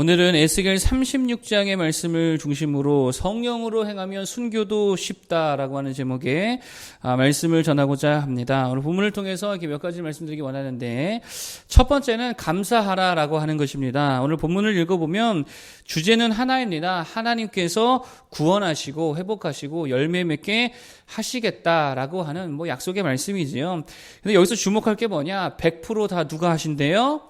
오늘은 에스겔 36장의 말씀을 중심으로 성령으로 행하면 순교도 쉽다라고 하는 제목의 말씀을 전하고자 합니다. 오늘 본문을 통해서 이렇게 몇 가지 말씀드리기 원하는데, 첫 번째는 감사하라라고 하는 것입니다. 오늘 본문을 읽어보면 주제는 하나입니다. 하나님께서 구원하시고 회복하시고 열매 맺게 하시겠다라고 하는 약속의 말씀이지요. 근데 여기서 주목할 게 뭐냐? 100% 다 누가 하신대요?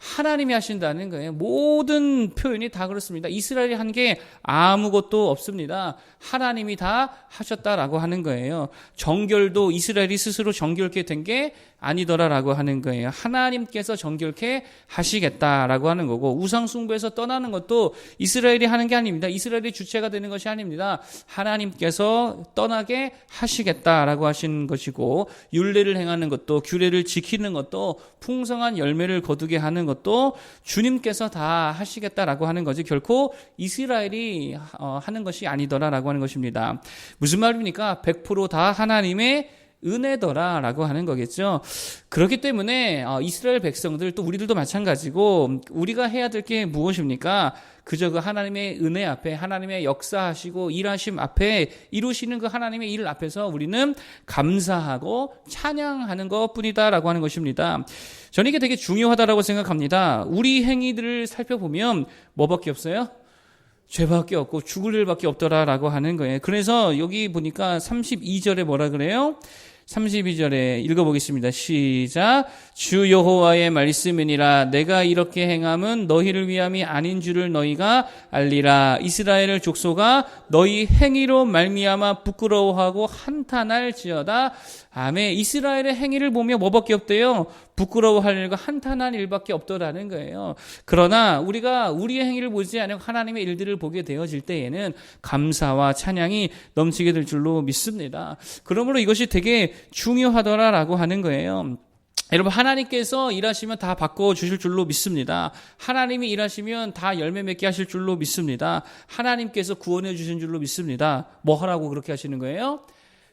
하나님이 하신다는 거예요. 모든 표현이 다 그렇습니다. 이스라엘이 한 게 아무것도 없습니다. 하나님이 다 하셨다라고 하는 거예요. 정결도 이스라엘이 스스로 정결케 된 게 아니더라라고 하는 거예요. 하나님께서 정결케 하시겠다라고 하는 거고, 우상숭배에서 떠나는 것도 이스라엘이 하는 게 아닙니다. 이스라엘이 주체가 되는 것이 아닙니다. 하나님께서 떠나게 하시겠다라고 하신 것이고, 율례를 행하는 것도, 규례를 지키는 것도, 풍성한 열매를 거두게 하는 것도 주님께서 다 하시겠다라고 하는 거지, 결코 이스라엘이 하는 것이 아니더라라고 하는 것입니다. 무슨 말입니까? 100% 다 하나님의 은혜더라라고 하는 거겠죠. 그렇기 때문에 이스라엘 백성들, 또 우리들도 마찬가지고, 우리가 해야 될 게 무엇입니까? 그저 그 하나님의 은혜 앞에, 하나님의 역사하시고 일하심 앞에, 이루시는 그 하나님의 일 앞에서 우리는 감사하고 찬양하는 것뿐이다라고 하는 것입니다. 저는 이게 되게 중요하다라고 생각합니다. 우리 행위들을 살펴보면 뭐밖에 없어요? 죄밖에 없고 죽을 일밖에 없더라라고 하는 거예요. 그래서 여기 보니까 32절에 뭐라 그래요? 32절에 읽어보겠습니다. 시작. 주 여호와의 말씀이니라. 내가 이렇게 행함은 너희를 위함이 아닌 줄을 너희가 알리라. 이스라엘 족속아, 너희 행위로 말미암아 부끄러워하고 한탄할지어다. 아멘. 이스라엘의 행위를 보며 뭐밖에 없대요? 부끄러워할 일과 한탄한 일밖에 없더라는 거예요. 그러나 우리가 우리의 행위를 보지 않고 하나님의 일들을 보게 되어질 때에는 감사와 찬양이 넘치게 될 줄로 믿습니다. 그러므로 이것이 되게 중요하더라라고 하는 거예요. 여러분, 하나님께서 일하시면 다 바꿔주실 줄로 믿습니다. 하나님이 일하시면 다 열매 맺게 하실 줄로 믿습니다. 하나님께서 구원해 주신 줄로 믿습니다. 뭐 하라고 그렇게 하시는 거예요?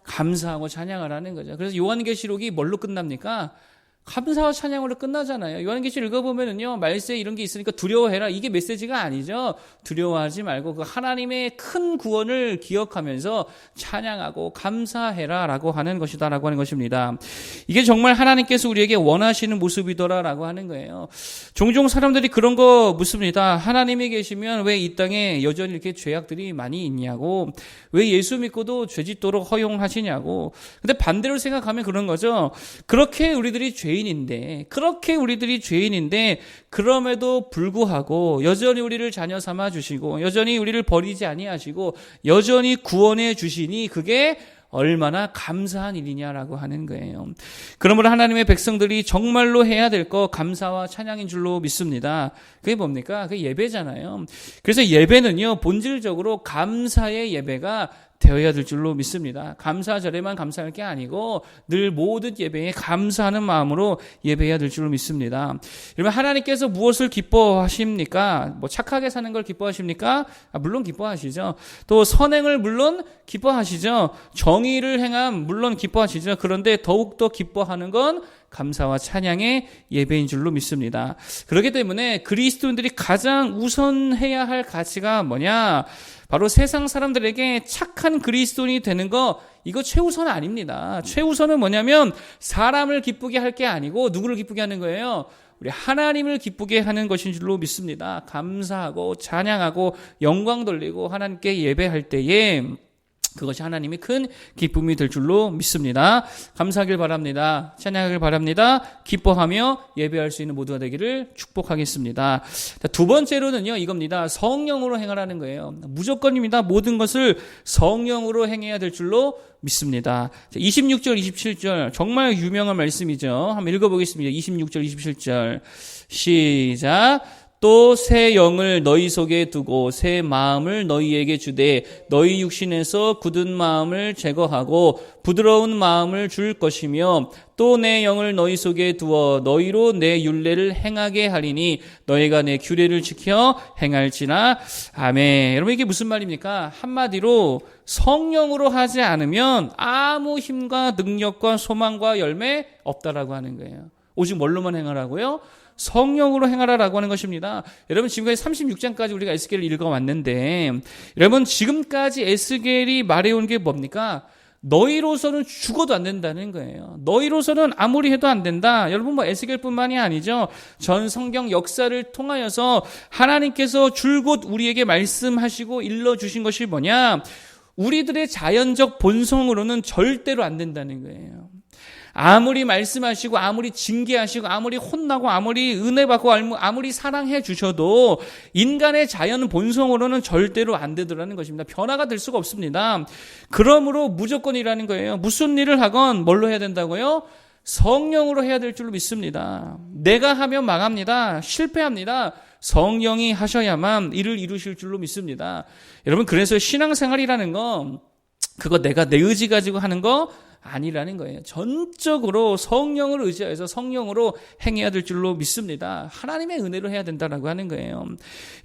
감사하고 찬양하라는 거죠. 그래서 요한계시록이 뭘로 끝납니까? 감사와 찬양으로 끝나잖아요. 요한계시록 읽어보면은요, 말세 이런 게 있으니까 두려워해라, 이게 메시지가 아니죠. 두려워하지 말고 그 하나님의 큰 구원을 기억하면서 찬양하고 감사해라라고 하는 것이다라고 하는 것입니다. 이게 정말 하나님께서 우리에게 원하시는 모습이더라라고 하는 거예요. 종종 사람들이 그런 거 묻습니다. 하나님이 계시면 왜 이 땅에 여전히 이렇게 죄악들이 많이 있냐고, 왜 예수 믿고도 죄짓도록 허용하시냐고. 근데 반대로 생각하면 그런 거죠. 그렇게 우리들이 죄인인데 그럼에도 불구하고 여전히 우리를 자녀 삼아 주시고, 여전히 우리를 버리지 아니하시고, 여전히 구원해 주시니 그게 얼마나 감사한 일이냐라고 하는 거예요. 그러므로 하나님의 백성들이 정말로 해야 될 거 감사와 찬양인 줄로 믿습니다. 그게 뭡니까? 그게 예배잖아요. 그래서 예배는요, 본질적으로 감사의 예배가 되어야 될 줄로 믿습니다. 감사절에만 감사할 게 아니고 늘 모든 예배에 감사하는 마음으로 예배해야 될 줄로 믿습니다. 여러분, 하나님께서 무엇을 기뻐하십니까? 착하게 사는 걸 기뻐하십니까? 물론 기뻐하시죠. 또 선행을 물론 기뻐하시죠. 정의를 행함 물론 기뻐하시죠. 그런데 더욱더 기뻐하는 건 감사와 찬양의 예배인 줄로 믿습니다. 그렇기 때문에 그리스도인들이 가장 우선해야 할 가치가 뭐냐? 바로 세상 사람들에게 착한 그리스도인이 되는 거, 이거 최우선 아닙니다. 최우선은 뭐냐면 사람을 기쁘게 할 게 아니고 누구를 기쁘게 하는 거예요? 우리 하나님을 기쁘게 하는 것인 줄로 믿습니다. 감사하고 찬양하고 영광 돌리고 하나님께 예배할 때에 그것이 하나님의 큰 기쁨이 될 줄로 믿습니다. 감사하길 바랍니다. 찬양하길 바랍니다. 기뻐하며 예배할 수 있는 모두가 되기를 축복하겠습니다. 두 번째로는요, 이겁니다. 성령으로 행하라는 거예요. 무조건입니다. 모든 것을 성령으로 행해야 될 줄로 믿습니다. 26절, 27절 정말 유명한 말씀이죠. 한번 읽어보겠습니다. 26절, 27절 시작. 또 새 영을 너희 속에 두고 새 마음을 너희에게 주되 너희 육신에서 굳은 마음을 제거하고 부드러운 마음을 줄 것이며 또 내 영을 너희 속에 두어 너희로 내 율례를 행하게 하리니 너희가 내 규례를 지켜 행할지나. 아멘. 여러분, 이게 무슨 말입니까? 한마디로 성령으로 하지 않으면 아무 힘과 능력과 소망과 열매 없다라고 하는 거예요. 오직 뭘로만 행하라고요? 성령으로 행하라라고 하는 것입니다. 여러분 지금까지 36장까지 우리가 에스겔을 읽어왔는데 여러분 지금까지 에스겔이 말해온 게 뭡니까? 너희로서는 죽어도 안 된다는 거예요. 너희로서는 아무리 해도 안 된다. 여러분 뭐 에스겔뿐만이 아니죠. 전 성경 역사를 통하여서 하나님께서 줄곧 우리에게 말씀하시고 일러주신 것이 뭐냐? 우리들의 자연적 본성으로는 절대로 안 된다는 거예요. 아무리 말씀하시고 아무리 징계하시고 아무리 혼나고 아무리 은혜 받고 아무리 사랑해 주셔도 인간의 자연 본성으로는 절대로 안 되더라는 것입니다. 변화가 될 수가 없습니다. 그러므로 무조건이라는 거예요. 무슨 일을 하건 뭘로 해야 된다고요? 성령으로 해야 될 줄로 믿습니다. 내가 하면 망합니다. 실패합니다. 성령이 하셔야만 일을 이루실 줄로 믿습니다. 여러분 그래서 신앙생활이라는 건 그거 내가 내 의지 가지고 하는 거 아니라는 거예요. 전적으로 성령을 의지해서 성령으로 행해야 될 줄로 믿습니다. 하나님의 은혜로 해야 된다라고 하는 거예요.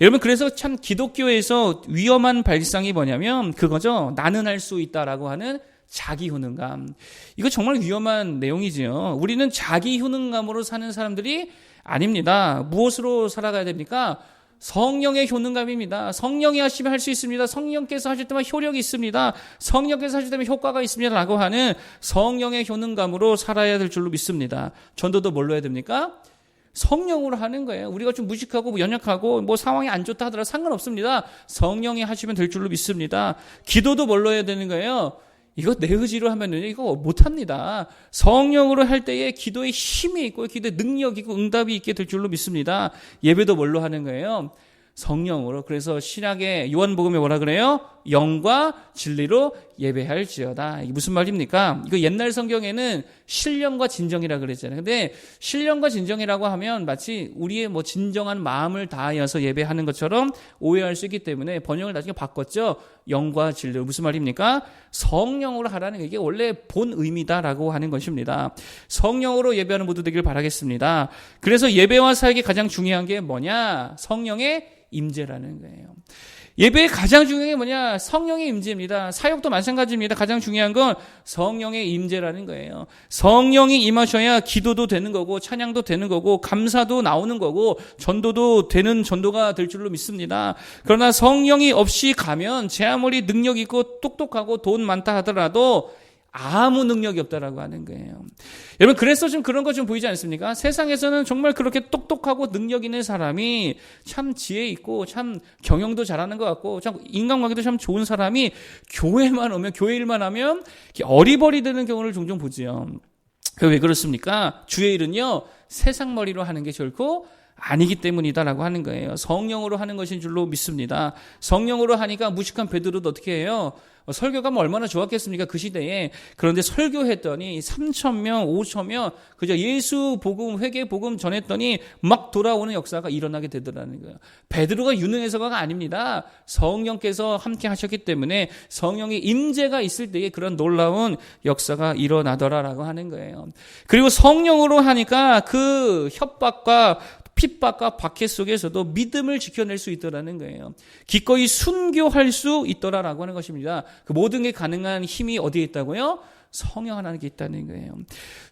여러분 그래서 참 기독교에서 위험한 발상이 뭐냐면 그거죠. 나는 할 수 있다라고 하는 자기 효능감. 이거 정말 위험한 내용이지요. 우리는 자기 효능감으로 사는 사람들이 아닙니다. 무엇으로 살아가야 됩니까? 성령의 효능감입니다. 성령이 하시면 할 수 있습니다. 성령께서 하실 때만 효력이 있습니다. 성령께서 하실 때만 효과가 있습니다. 라고 하는 성령의 효능감으로 살아야 될 줄로 믿습니다. 전도도 뭘로 해야 됩니까? 성령으로 하는 거예요. 우리가 좀 무식하고 연약하고 상황이 안 좋다 하더라도 상관없습니다. 성령이 하시면 될 줄로 믿습니다. 기도도 뭘로 해야 되는 거예요? 이거 내 의지로 하면은 이거 못합니다. 성령으로 할 때에 기도에 힘이 있고 기도에 능력이 있고 응답이 있게 될 줄로 믿습니다. 예배도 뭘로 하는 거예요? 성령으로. 그래서 신약의 요한복음에 뭐라 그래요? 영과 진리로 예배할지어다. 이게 무슨 말입니까? 이거 옛날 성경에는 신령과 진정이라 그랬잖아요. 근데 신령과 진정이라고 하면 마치 우리의 진정한 마음을 다하여서 예배하는 것처럼 오해할 수 있기 때문에 번역을 나중에 바꿨죠. 영과 진리로. 무슨 말입니까? 성령으로 하라는 게 이게 원래 본 의미다라고 하는 것입니다. 성령으로 예배하는 모두 되길 바라겠습니다. 그래서 예배와 사역이 가장 중요한 게 뭐냐? 성령의 임재라는 거예요. 예배의 가장 중요한 게 뭐냐? 성령의 임재입니다. 사역도 마찬가지입니다. 가장 중요한 건 성령의 임재라는 거예요. 성령이 임하셔야 기도도 되는 거고 찬양도 되는 거고 감사도 나오는 거고 전도도 되는 전도가 될 줄로 믿습니다. 그러나 성령이 없이 가면 제 아무리 능력 있고 똑똑하고 돈 많다 하더라도 아무 능력이 없다라고 하는 거예요. 여러분 그래서 좀 그런 거 좀 보이지 않습니까? 세상에서는 정말 그렇게 똑똑하고 능력 있는 사람이 참 지혜 있고 참 경영도 잘하는 것 같고 참 인간관계도 참 좋은 사람이 교회만 오면 교회 일만 하면 어리버리되는 경우를 종종 보지요. 왜 그렇습니까? 주의 일은요 세상 머리로 하는 게 결코 아니기 때문이다라고 하는 거예요. 성령으로 하는 것인 줄로 믿습니다. 성령으로 하니까 무식한 베드로도 어떻게 해요? 설교가 얼마나 좋았겠습니까? 그 시대에. 그런데 설교했더니 3,000명, 5,000명 그저 예수 복음, 회개 복음 전했더니 막 돌아오는 역사가 일어나게 되더라는 거예요. 베드로가 유능해서가 아닙니다. 성령께서 함께 하셨기 때문에 성령의 임재가 있을 때에 그런 놀라운 역사가 일어나더라라고 하는 거예요. 그리고 성령으로 하니까 그 협박과 핍박과 박해 속에서도 믿음을 지켜낼 수 있더라는 거예요. 기꺼이 순교할 수 있더라라고 하는 것입니다. 그 모든 게 가능한 힘이 어디에 있다고요? 성령 하나님께 있다는 거예요.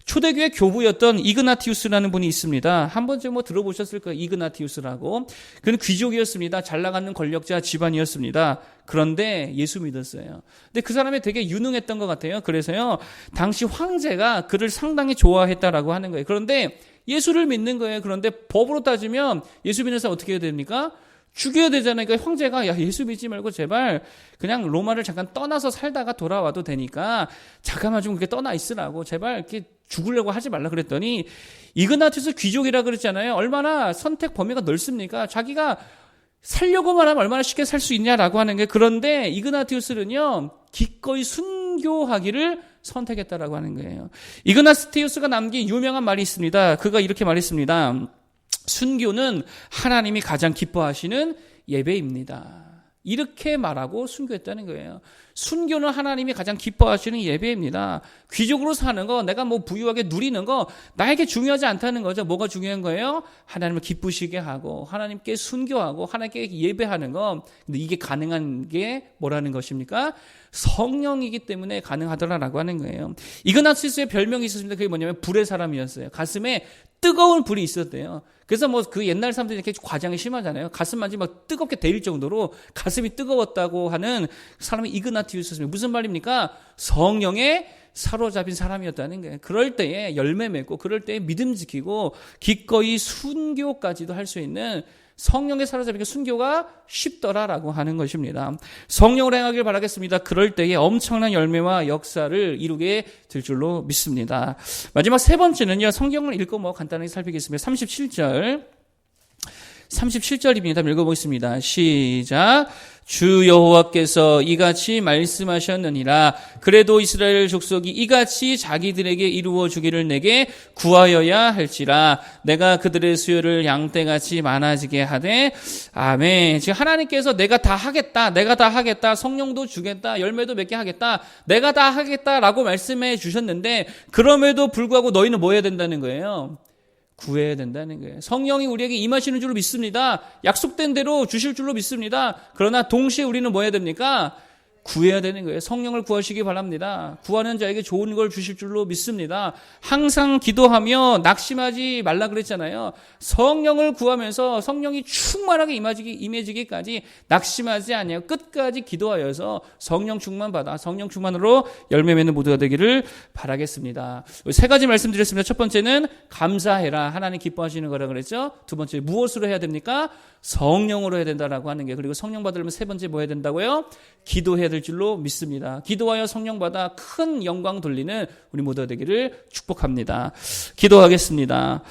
초대교회 교부였던 이그나티우스라는 분이 있습니다. 한 번쯤 들어보셨을 거예요. 이그나티우스라고. 그는 귀족이었습니다. 잘 나가는 권력자 집안이었습니다. 그런데 예수 믿었어요. 근데 그 사람이 되게 유능했던 것 같아요. 그래서요, 당시 황제가 그를 상당히 좋아했다라고 하는 거예요. 그런데 예수를 믿는 거예요. 그런데 법으로 따지면 예수 믿는 사람 어떻게 해야 됩니까? 죽여야 되잖아요. 그러니까 황제가 야 예수 믿지 말고 제발 그냥 로마를 잠깐 떠나서 살다가 돌아와도 되니까 잠깐만 좀 그렇게 떠나 있으라고 제발 이렇게 죽으려고 하지 말라 그랬더니 이그나티우스 귀족이라 그랬잖아요. 얼마나 선택 범위가 넓습니까? 자기가 살려고만 하면 얼마나 쉽게 살 수 있냐라고 하는 게 그런데 이그나티우스는요 기꺼이 순교하기를 선택했다라고 하는 거예요. 이그나티우스가 남긴 유명한 말이 있습니다. 그가 이렇게 말했습니다. 순교는 하나님이 가장 기뻐하시는 예배입니다. 이렇게 말하고 순교했다는 거예요. 순교는 하나님이 가장 기뻐하시는 예배입니다. 귀족으로 사는 거, 내가 부유하게 누리는 거 나에게 중요하지 않다는 거죠. 뭐가 중요한 거예요? 하나님을 기쁘시게 하고 하나님께 순교하고 하나님께 예배하는 거. 근데 이게 가능한 게 뭐라는 것입니까? 성령이기 때문에 가능하더라라고 하는 거예요. 이그나티우스의 별명이 있었습니다. 그게 뭐냐면 불의 사람이었어요. 가슴에 뜨거운 불이 있었대요. 그래서 뭐 그 옛날 사람들이 이렇게 과장이 심하잖아요. 가슴만지 막 뜨겁게 데일 정도로 가슴이 뜨거웠다고 하는 사람이 이그나티우스였습니다. 무슨 말입니까? 성령에 사로잡힌 사람이었다는 거예요. 그럴 때에 열매 맺고 그럴 때에 믿음 지키고 기꺼이 순교까지도 할 수 있는 성령에 사로잡히니까 순교가 쉽더라라고 하는 것입니다. 성령으로 행하길 바라겠습니다. 그럴 때에 엄청난 열매와 역사를 이루게 될 줄로 믿습니다. 마지막 세 번째는요. 성경을 읽고 뭐 간단하게 살피겠습니다. 37절입니다. 읽어보겠습니다. 시작. 주 여호와께서 이같이 말씀하셨느니라. 그래도 이스라엘 족속이 이같이 자기들에게 이루어 주기를 내게 구하여야 할지라. 내가 그들의 수요를 양떼같이 많아지게 하되. 아멘. 지금 하나님께서 내가 다 하겠다. 성령도 주겠다. 열매도 맺게 하겠다. 내가 다 하겠다라고 말씀해 주셨는데 그럼에도 불구하고 너희는 뭐 해야 된다는 거예요? 구해야 된다는 거예요. 성령이 우리에게 임하시는 줄로 믿습니다. 약속된 대로 주실 줄로 믿습니다. 그러나 동시에 우리는 뭐 해야 됩니까? 구해야 되는 거예요. 성령을 구하시기 바랍니다. 구하는 자에게 좋은 걸 주실 줄로 믿습니다. 항상 기도하며 낙심하지 말라 그랬잖아요. 성령을 구하면서 성령이 충만하게 임해지기까지 낙심하지 아니하고 끝까지 기도하여서 성령 충만 받아 성령 충만으로 열매 맺는 모두가 되기를 바라겠습니다. 세 가지 말씀드렸습니다. 첫 번째는 감사해라. 하나님 기뻐하시는 거라 그랬죠. 두 번째 무엇으로 해야 됩니까? 성령으로 해야 된다라고 하는 게. 그리고 성령 받으려면 세 번째 뭐 해야 된다고요? 기도해야 될 줄로 믿습니다. 기도하여 성령 받아 큰 영광 돌리는 우리 모두가 되기를 축복합니다. 기도하겠습니다.